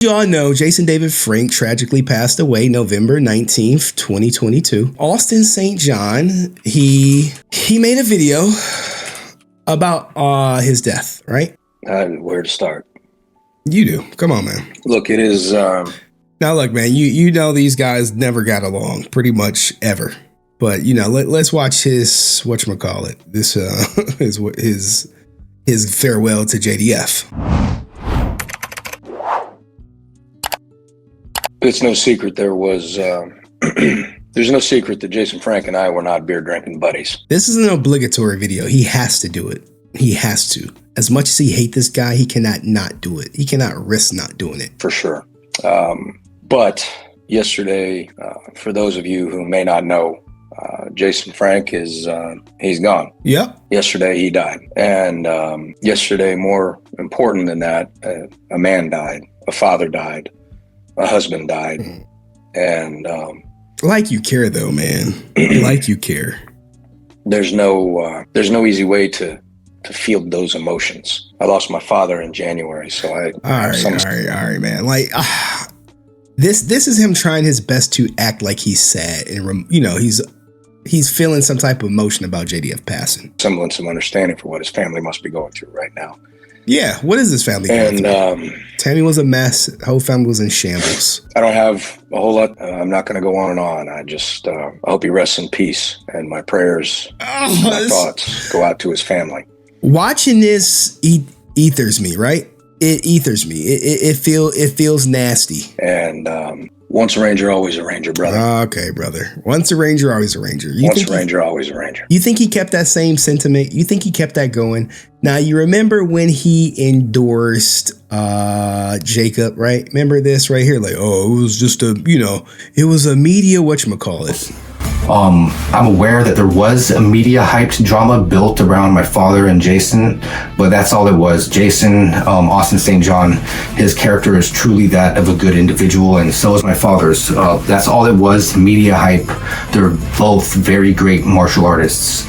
You all know Jason David Frank tragically passed away November 19th, 2022. Austin St. John, he made a video about his death, right? Where to start? You do. Come on, man. Look, it is... Now, look, man, you know these guys never got along pretty much ever. But, you know, let's watch his, whatchamacallit, this, his farewell to JDF. It's no secret there was, there's no secret that Jason Frank and I were not beer drinking buddies. This is an obligatory video. He has to do it. He has to. As much as he hates this guy, he cannot not do it. He cannot risk not doing it. For sure. But yesterday, for those of you who may not know, Jason Frank is, he's gone. Yep. Yesterday he died. And yesterday, more important than that, a man died, a father died, a husband died. And like you care though, man. Like you care. There's no easy way to feel those emotions. I lost my father in January, so I... All right, man. Like, this is him trying his best to act like he's sad and, you know, he's feeling some type of emotion about JDF passing. Semblance of understanding for what his family must be going through right now. Yeah, what is this family going through? Tammy was a mess. The whole family was in shambles. I don't have a whole lot. I'm not going to go on and on. I just I hope he rests in peace, and my prayers, my thoughts go out to his family. Watching this ethers me, right? It ethers me. It feels nasty. And once a Ranger, always a Ranger, brother. Okay, brother. Once a Ranger, always a Ranger. Once a Ranger, always a Ranger. You think he kept that same sentiment? You think he kept that going? Now, you remember when he endorsed Jacob, right? Remember this right here? Like, oh, it was just a, you know, it was a media whatchamacallit. I'm aware that there was a media hyped drama built around my father and Jason, but that's all it was. Jason, Austin St. John, his character is truly that of a good individual, and so is my father's. That's all it was, media hype. They're both very great martial artists.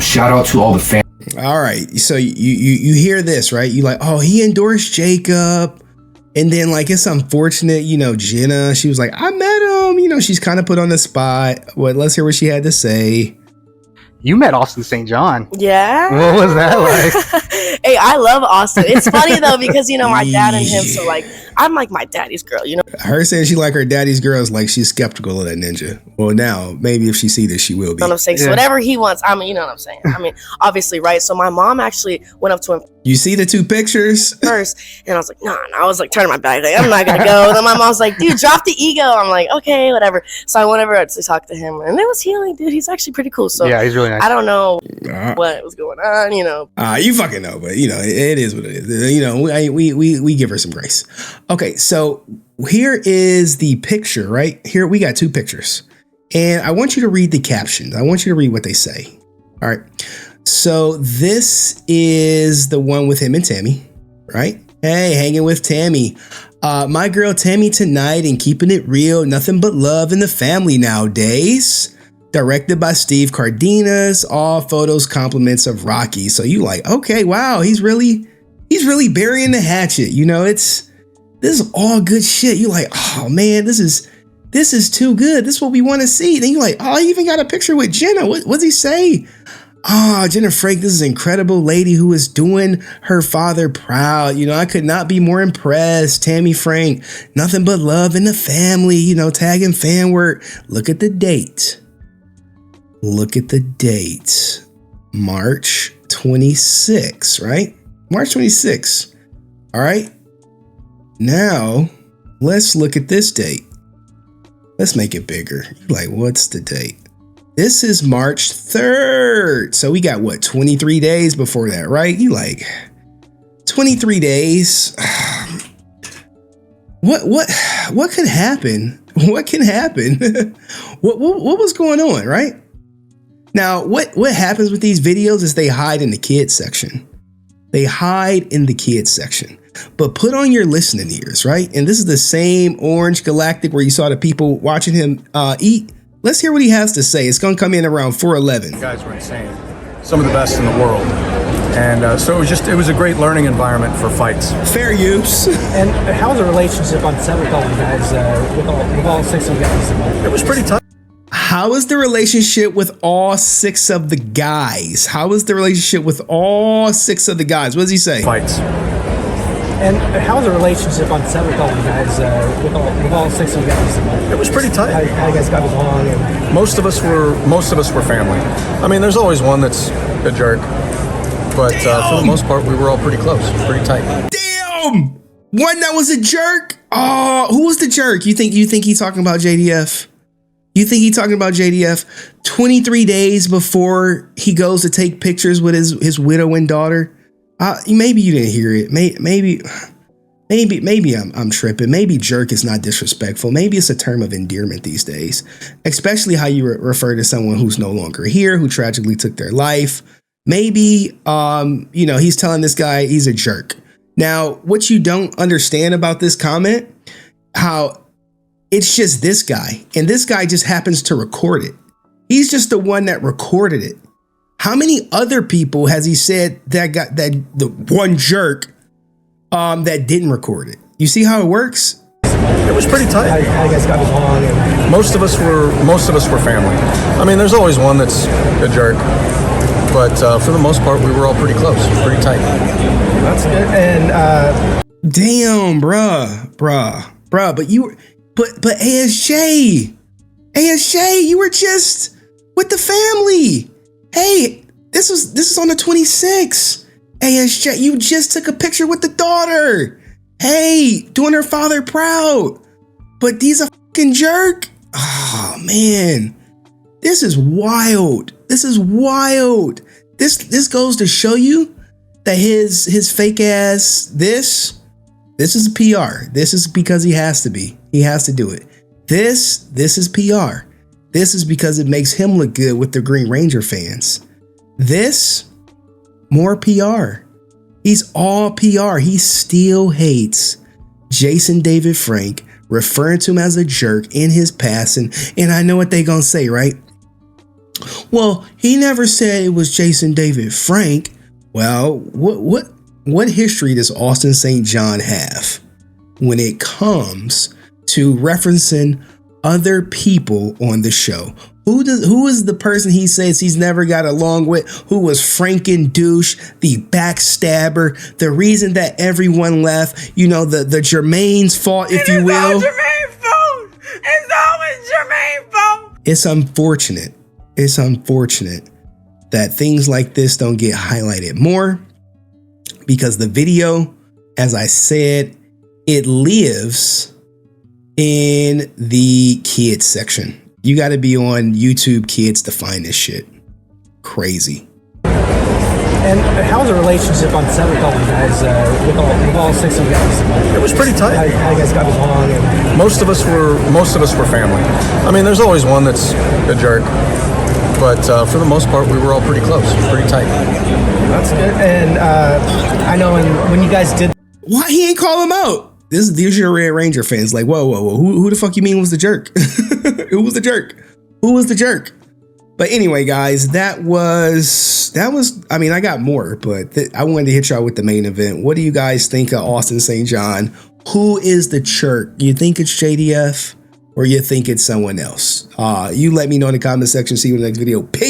Shout out to all the fans. All right, so you hear this, right? You like, oh, he endorsed Jacob. And then, like, it's unfortunate, you know, Jenna, she was like, I met him, you know, she's kind of put on the spot. Let's hear what she had to say. You met Austin St. John. Yeah. What was that like? Hey, I love Austin. It's funny though, because, you know, my dad and him, so like, I'm like my daddy's girl, you know? Her saying she like her daddy's girl is like, she's skeptical of that ninja. Well, now, maybe if she see this, she will be. You know what I'm saying? Yeah. So whatever he wants, I mean, you know what I'm saying? I mean, obviously, right? So my mom actually went up to him. You see the two pictures? First, and I was like, nah. I was like, turning my back, like, I'm not gonna go. And then my mom's like, dude, drop the ego. I'm like, okay, whatever. So I went over to talk to him, and it was healing, dude. He's actually pretty cool. So yeah, he's really nice. I don't know what was going on, you know. You fucking know, but you know, it is what it is. You know, we give her some grace. Okay, so here is the picture, right? Here we got two pictures, and I want you to read the captions. I want you to read what they say. All right. So this is the one with him and Tammy, right? Hey, hanging with Tammy. My girl Tammy tonight and keeping it real. Nothing but love in the family nowadays. Directed by Steve Cardenas. All photos compliments of Rocky. So you like, okay, wow, he's really burying the hatchet. You know, this is all good shit. You like, oh man, this is too good. This is what we want to see. Then you like, oh, he even got a picture with Jenna. What's he say? Oh, Jenna Frank, this is an incredible lady who is doing her father proud. You know, I could not be more impressed. Tammy Frank, nothing but love in the family, you know, tagging fan work. Look at the date. Look at the date. March 26, right? March 26. All right. Now, let's look at this date. Let's make it bigger. Like, what's the date? This is March 3rd. So we got what, 23 days before that, right? You like 23 days. What could happen? What can happen? what was going on, right? Now, what happens with these videos is they hide in the kids section. They hide in the kids section. But put on your listening ears, right? And this is the same Orange Galactic where you saw the people watching him eat. Let's hear what he has to say. It's going to come in around 4:11. You guys were insane. Some of the best in the world. And so it was a great learning environment for fights. Fair use. And how was the relationship on set with all you guys, with all 6 of you guys? It was pretty tough. How is the relationship with all 6 of the guys? How is the relationship with all 6 of the guys? What does he say? Fights. And how was the relationship on set with all you guys, with all 6 of you guys? It was pretty tight. How you guys got along? And Most of us were family. I mean, there's always one that's a jerk, but for the most part, we were all pretty close, pretty tight. Damn! One that was a jerk? Oh, who was the jerk? You think he's talking about JDF? You think he's talking about JDF 23 days before he goes to take pictures with his widow and daughter? Maybe you didn't hear it. Maybe I'm tripping. Maybe jerk is not disrespectful. Maybe it's a term of endearment these days, especially how you refer to someone who's no longer here, who tragically took their life. Maybe, he's telling this guy he's a jerk. Now, what you don't understand about this comment, how it's just this guy, and this guy just happens to record it. He's just the one that recorded it. How many other people has he said that got the one jerk that didn't record it? You see how it works? It was pretty tight. how you guys got along? And Most of us were family. I mean, there's always one that's a jerk, but for the most part, we were all pretty close, pretty tight. that's good. And Damn, bruh. But ASJ, you were just with the family. Hey, this is on the 26th. ASJ, you just took a picture with the daughter. Hey, doing her father proud. But he's a fucking jerk. Oh man, this is wild. This goes to show you that his fake ass. This is PR. This is because he has to be. He has to do it. This is PR. This is because it makes him look good with the Green Ranger fans. This, more PR. He's all PR. He still hates Jason David Frank, referring to him as a jerk in his passing. And I know what they gonna say, right? Well, he never said it was Jason David Frank. Well, what history does Austin St. John have when it comes to referencing other people on the show? Who is the person he says he's never got along with? Who was Franken douche, the backstabber, the reason that everyone left? You know, the Jermaine's fault, if you will. It's Jermaine's fault. It's always Jermaine's fault. It's unfortunate. It's unfortunate that things like this don't get highlighted more, because the video, as I said, it lives in the kids section. You got to be on YouTube Kids to find this shit. Crazy. And how was the relationship on set with all you guys, with all 6 of you guys? It was pretty tight. How you guys got along? And Most of us were family. I mean, there's always one that's a jerk, but for the most part, we were all pretty close, pretty tight. that's good. And I know when you guys did. Why he ain't call him out? These are Red Ranger fans. Like, whoa. Who the fuck you mean was the jerk? Who was the jerk? Who was the jerk? But anyway, guys, that was, I mean, I got more, but I wanted to hit y'all with the main event. What do you guys think of Austin St. John? Who is the jerk? You think it's JDF or you think it's someone else? You let me know in the comment section. See you in the next video. Peace.